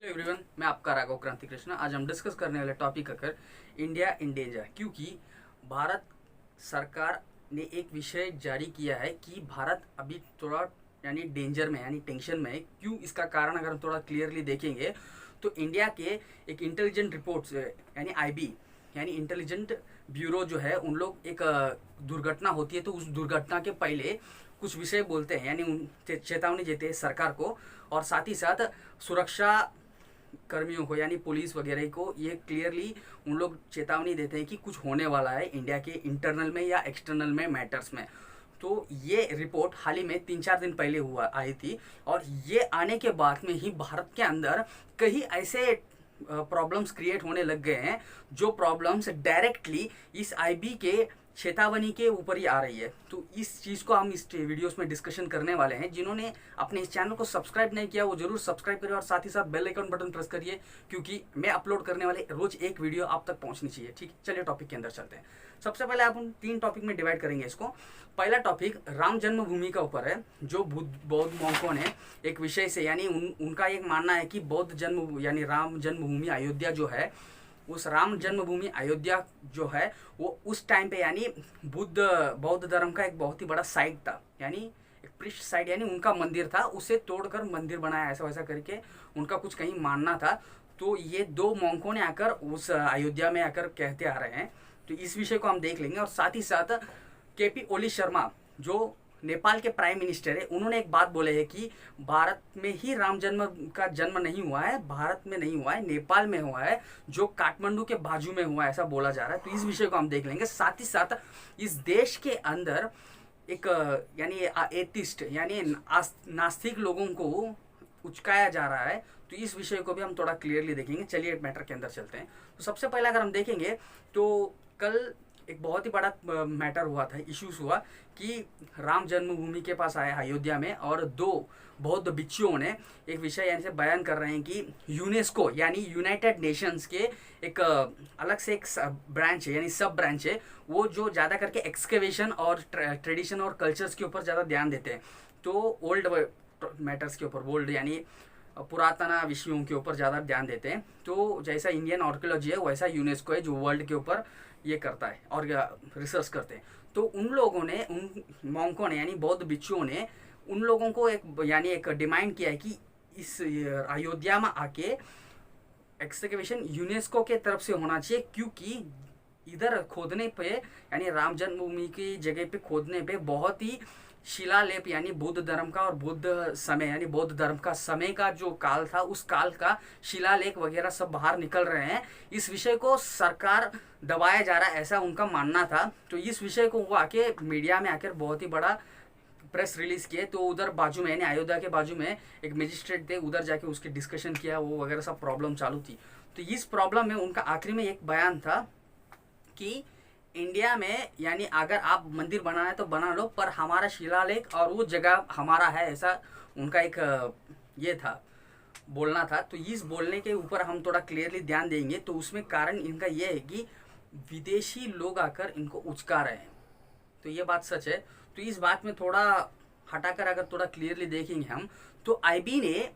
Hello everyone, मैं आपका राघव क्रांति कृष्णा। आज हम डिस्कस करने वाले टॉपिक अगर इंडिया इन डेंजर, क्योंकि भारत सरकार ने एक विषय जारी किया है कि भारत अभी थोड़ा यानी डेंजर में यानी टेंशन में है। क्यों, इसका कारण अगर हम थोड़ा क्लियरली देखेंगे तो इंडिया के एक इंटेलिजेंट रिपोर्ट्स यानी आईबी यानी इंटेलिजेंट ब्यूरो जो है, उन लोग एक दुर्घटना होती है तो उस दुर्घटना के पहले कुछ विषय बोलते हैं यानी उन चेतावनी देते हैं सरकार को, और साथ ही साथ सुरक्षा कर्मियों को यानी पुलिस वगैरह को ये क्लियरली उन लोग चेतावनी देते हैं कि कुछ होने वाला है इंडिया के इंटरनल में या एक्सटर्नल में मैटर्स में। तो ये रिपोर्ट हाल ही में 3-4 दिन पहले हुआ आई थी, और ये आने के बाद में ही भारत के अंदर कई ऐसे प्रॉब्लम्स क्रिएट होने लग गए हैं जो प्रॉब्लम्स डायरेक्टली इस आईबी के चेतावनी के ऊपर ही आ रही है। तो इस चीज़ को हम इस वीडियोस में डिस्कशन करने वाले हैं। जिन्होंने अपने इस चैनल को सब्सक्राइब नहीं किया वो जरूर सब्सक्राइब करें, और साथ ही साथ बेल आइकन बटन प्रेस करिए, क्योंकि मैं अपलोड करने वाले रोज एक वीडियो आप तक पहुंचनी चाहिए। ठीक, चलिए टॉपिक के अंदर चलते हैं। सबसे पहले आप उन 3 टॉपिक में डिवाइड करेंगे इसको। पहला टॉपिक राम जन्मभूमि का ऊपर है, जो बौद्ध मॉन्कों ने एक विषय से यानी उनका एक मानना है कि बौद्ध जन्म यानी राम जन्मभूमि अयोध्या जो है, उस राम जन्मभूमि अयोध्या जो है वो उस टाइम पे यानी बौद्ध धर्म का एक बहुत ही बड़ा साइट था, यानी एक पृष्ठ साइट यानी उनका मंदिर था, उसे तोड़कर मंदिर बनाया, ऐसा वैसा करके उनका कुछ कहीं मानना था। तो ये 2 मॉन्कों ने आकर उस अयोध्या में आकर कहते आ रहे हैं। तो इस विषय को हम देख लेंगे, और साथ ही साथ केपी ओली शर्मा जो नेपाल के प्राइम मिनिस्टर है, उन्होंने एक बात बोले है कि भारत में ही राम जन्म का जन्म नहीं हुआ है, भारत में नहीं हुआ है, नेपाल में हुआ है, जो काठमांडू के बाजू में हुआ है, ऐसा बोला जा रहा है। तो इस विषय को हम देख लेंगे। साथ ही साथ इस देश के अंदर एक यानी एथिस्ट यानी नास्तिक लोगों को उचकाया जा रहा है, तो इस विषय को भी हम थोड़ा क्लियरली देखेंगे। चलिए मैटर के अंदर चलते हैं। तो सबसे पहले अगर हम देखेंगे तो कल एक बहुत ही बड़ा मैटर हुआ था, इश्यूज हुआ कि राम जन्मभूमि के पास आया अयोध्या में, और 2 बौद्ध भिक्षुओं ने एक विषय यानी से बयान कर रहे हैं कि यूनेस्को यानी यूनाइटेड नेशंस के एक अलग से एक ब्रांच है यानी सब ब्रांच है, वो जो ज़्यादा करके एक्सकेवेशन और ट्रेडिशन और कल्चर्स के ऊपर ज़्यादा ध्यान देते हैं। तो ओल्ड मैटर्स के ऊपर, ओल्ड यानी पुरातन विषयों के ऊपर ज़्यादा ध्यान देते हैं। तो जैसा इंडियन आर्कियोलॉजी है वैसा यूनेस्को है जो वर्ल्ड के ऊपर ये करता है और रिसर्च करते हैं। तो उन लोगों ने, उन मॉन्कों ने यानी बौद्ध भिक्षुओं ने उन लोगों को एक यानी एक डिमांड किया है कि इस अयोध्या में आके एक्सकेवेशन यूनेस्को के तरफ से होना चाहिए, क्योंकि इधर खोदने पे यानी राम जन्मभूमि की जगह पे खोदने पे बहुत ही शिलालेप यानी बुद्ध धर्म का और बुद्ध समय यानी बौद्ध धर्म का समय का जो काल था, उस काल का शिलालेख वगैरह सब बाहर निकल रहे हैं। इस विषय को सरकार दबाया जा रहा है, ऐसा उनका मानना था। तो इस विषय को वो आके मीडिया में आकर बहुत ही बड़ा प्रेस रिलीज किए। तो उधर बाजू में यानी अयोध्या के बाजू में एक मजिस्ट्रेट थे, उधर जाके उसके डिस्कशन किया, वो वगैरह सब प्रॉब्लम चालू थी। तो इस प्रॉब्लम में उनका आखिरी में एक बयान था कि इंडिया में यानी अगर आप मंदिर बनाना है तो बना लो, पर हमारा शिलालेख और वो जगह हमारा है, ऐसा उनका एक ये था, बोलना था। तो इस बोलने के ऊपर हम थोड़ा क्लियरली ध्यान देंगे। तो उसमें कारण इनका ये है कि विदेशी लोग आकर इनको उचका रहे हैं, तो ये बात सच है। तो इस बात में थोड़ा हटाकर अगर थोड़ा क्लियरली देखेंगे हम, तो आईबी ने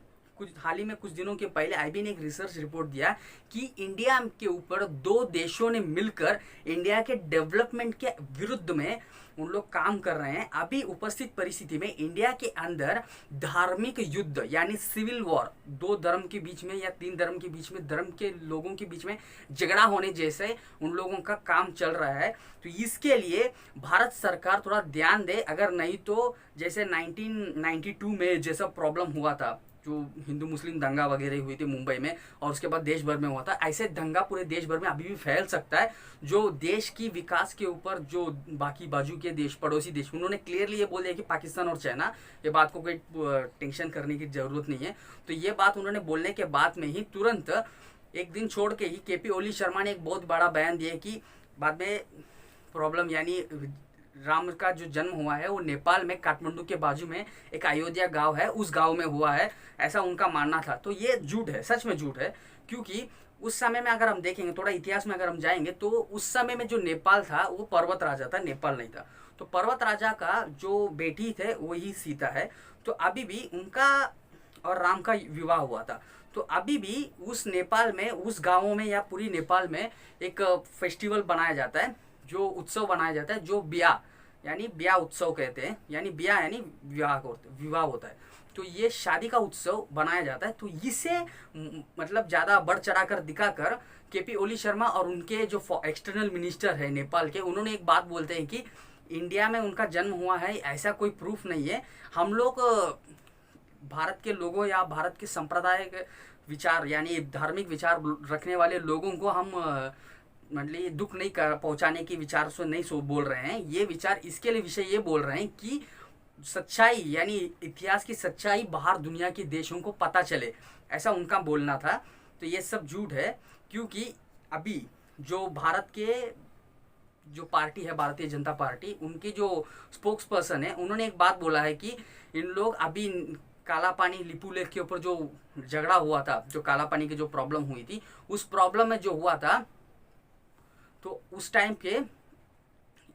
हाल ही में कुछ दिनों के पहले आईबी ने एक रिसर्च रिपोर्ट दिया कि इंडिया के ऊपर 2 देशों ने मिलकर इंडिया के डेवलपमेंट के विरुद्ध में उन लोग काम कर रहे हैं। अभी उपस्थित परिस्थिति में इंडिया के अंदर धार्मिक युद्ध यानी सिविल वॉर, 2 धर्म के बीच में या 3 धर्म के बीच में, धर्म के लोगों के बीच में झगड़ा होने जैसे उन लोगों का काम चल रहा है। तो इसके लिए भारत सरकार थोड़ा ध्यान दे, अगर नहीं तो जैसे 1992 में जैसा प्रॉब्लम हुआ था, जो हिंदू मुस्लिम दंगा वगैरह हुई थी मुंबई में, और उसके बाद देश भर में हुआ था, ऐसे दंगा पूरे देश भर में अभी भी फैल सकता है, जो देश की विकास के ऊपर जो बाकी बाजू के देश, पड़ोसी देश, उन्होंने क्लियरली ये बोल दिया कि पाकिस्तान और चाइना, ये बात को कोई टेंशन करने की जरूरत नहीं है। तो ये बात उन्होंने बोलने के बाद में ही तुरंत एक दिन छोड़ के ही केपी ओली शर्मा ने एक बहुत बड़ा बयान दिया कि बाद में प्रॉब्लम यानी राम का जो जन्म हुआ है वो नेपाल में काठमांडू के बाजू में एक अयोध्या गांव है, उस गांव में हुआ है, ऐसा उनका मानना था। तो ये झूठ है, सच में झूठ है, क्योंकि उस समय में अगर हम देखेंगे, थोड़ा इतिहास में अगर हम जाएंगे, तो उस समय में जो नेपाल था वो पर्वत राजा था, नेपाल नहीं था। तो पर्वत राजा का जो बेटी थे वही सीता है। तो अभी भी उनका और राम का विवाह हुआ था। तो अभी भी उस नेपाल में, उस गाँवों में या पूरी नेपाल में एक फेस्टिवल बनाया जाता है, जो उत्सव बनाया जाता है, जो ब्याह यानी ब्याह उत्सव कहते हैं, यानी ब्याह यानी विवाह होता है। तो ये शादी का उत्सव बनाया जाता है। तो इसे मतलब ज़्यादा बढ़ चढ़ा कर दिखाकर केपी ओली शर्मा और उनके जो एक्सटर्नल मिनिस्टर है नेपाल के, उन्होंने एक बात बोलते हैं कि इंडिया में उनका जन्म हुआ है, ऐसा कोई प्रूफ नहीं है। हम लोग भारत के लोगों या भारत के संप्रदाय के विचार यानी धार्मिक विचार रखने वाले लोगों को हम मतलब दुख नहीं पहुंचाने के विचार से नहीं बोल रहे हैं। ये विचार इसके लिए विषय ये बोल रहे हैं कि सच्चाई यानी इतिहास की सच्चाई बाहर दुनिया के देशों को पता चले, ऐसा उनका बोलना था। तो ये सब झूठ है, क्योंकि अभी जो भारत के जो पार्टी है भारतीय जनता पार्टी, उनकी जो स्पोक्स पर्सन है, उन्होंने एक बात बोला है कि इन लोग अभी काला पानी लिपू लेक के ऊपर जो झगड़ा हुआ था, जो काला पानी की जो प्रॉब्लम हुई थी, उस प्रॉब्लम में जो हुआ था, तो उस टाइम के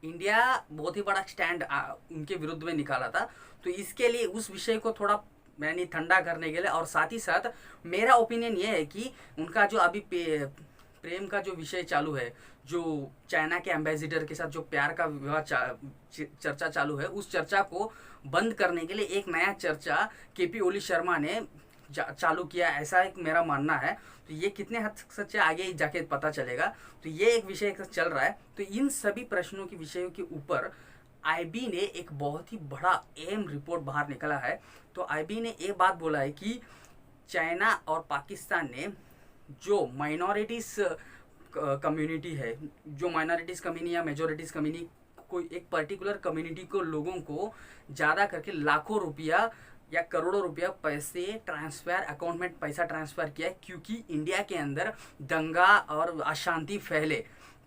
इंडिया बहुत ही बड़ा स्टैंड उनके विरुद्ध में निकाला था। तो इसके लिए उस विषय को थोड़ा यानी ठंडा करने के लिए, और साथ ही साथ मेरा ओपिनियन ये है कि उनका जो अभी प्रेम का जो विषय चालू है, जो चाइना के एम्बेसडर के साथ जो प्यार का विवाह चर्चा चालू है, उस चर्चा को बंद करने के लिए एक नया चर्चा केपी ओली शर्मा ने चालू किया, ऐसा एक मेरा मानना है। तो ये कितने हद तक सच है आगे जाके पता चलेगा। तो ये एक विषय चल रहा है। तो इन सभी प्रश्नों के विषयों के ऊपर आईबी ने एक बहुत ही बड़ा अहम रिपोर्ट बाहर निकला है। तो आईबी ने ये बात बोला है कि चाइना और पाकिस्तान ने जो माइनॉरिटीज कम्युनिटी है, जो माइनॉरिटीज कम्युनिटी या मेजोरिटीज कम्युनिटी, कोई एक पर्टिकुलर कम्युनिटी को लोगों को ज़्यादा करके लाखों रुपया या करोड़ों रुपया पैसे ट्रांसफ़र अकाउंट में पैसा ट्रांसफ़र किया, क्योंकि इंडिया के अंदर दंगा और अशांति फैले।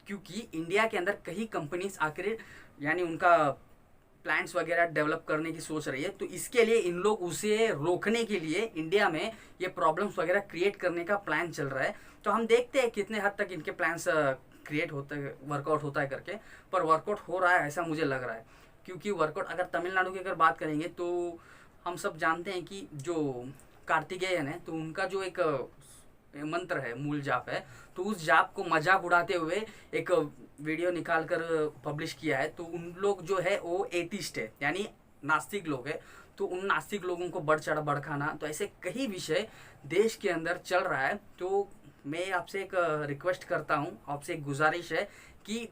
क्योंकि इंडिया के अंदर कई कंपनीज आकर यानी उनका प्लांट्स वगैरह डेवलप करने की सोच रही है। तो इसके लिए इन लोग उसे रोकने के लिए इंडिया में ये प्रॉब्लम्स वगैरह क्रिएट करने का प्लान चल रहा है। तो हम देखते हैं कितने हद तक इनके प्लान्स क्रिएट होते हैं, वर्कआउट होता है करके, पर वर्कआउट हो रहा है ऐसा मुझे लग रहा है। क्योंकि वर्कआउट अगर तमिलनाडु की अगर बात करेंगे तो हम सब जानते हैं कि जो कार्तिकेयन है, तो उनका जो एक मंत्र है, मूल जाप है, तो उस जाप को मजाक उड़ाते हुए एक वीडियो निकाल कर पब्लिश किया है। तो उन लोग जो है वो एथिस्ट है यानी नास्तिक लोग है। तो उन नास्तिक लोगों को बढ़ चढ़ भड़काना, तो ऐसे कई विषय देश के अंदर चल रहा है। तो मैं आपसे एक रिक्वेस्ट करता हूँ, आपसे एक गुजारिश है कि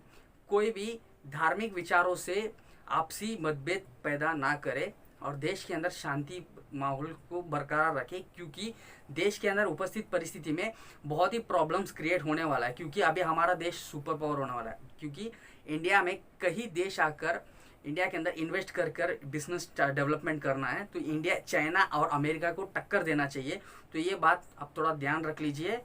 कोई भी धार्मिक विचारों से आपसी मतभेद पैदा ना करे और देश के अंदर शांति माहौल को बरकरार रखे। क्योंकि देश के अंदर उपस्थित परिस्थिति में बहुत ही प्रॉब्लम्स क्रिएट होने वाला है, क्योंकि अभी हमारा देश सुपर पावर होने वाला है। क्योंकि इंडिया में कई देश आकर इंडिया के अंदर इन्वेस्ट कर कर बिजनेस डेवलपमेंट करना है। तो इंडिया चाइना और अमेरिका को टक्कर देना चाहिए। तो ये बात आप थोड़ा ध्यान रख लीजिए।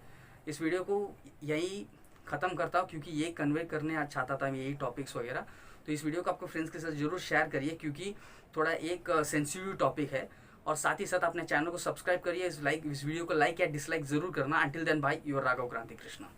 इस वीडियो को यही ख़त्म करता हूँ, क्योंकि ये कन्वे करने चाहता था मैं यही टॉपिक्स वगैरह। तो इस वीडियो को आपको फ्रेंड्स के साथ जरूर शेयर करिए, क्योंकि थोड़ा एक सेंसिटिव टॉपिक है। और साथ ही साथ अपने चैनल को सब्सक्राइब करिए। इस वीडियो को लाइक या डिसलाइक जरूर करना। Until then bye, your Raghav Kranti Krishna.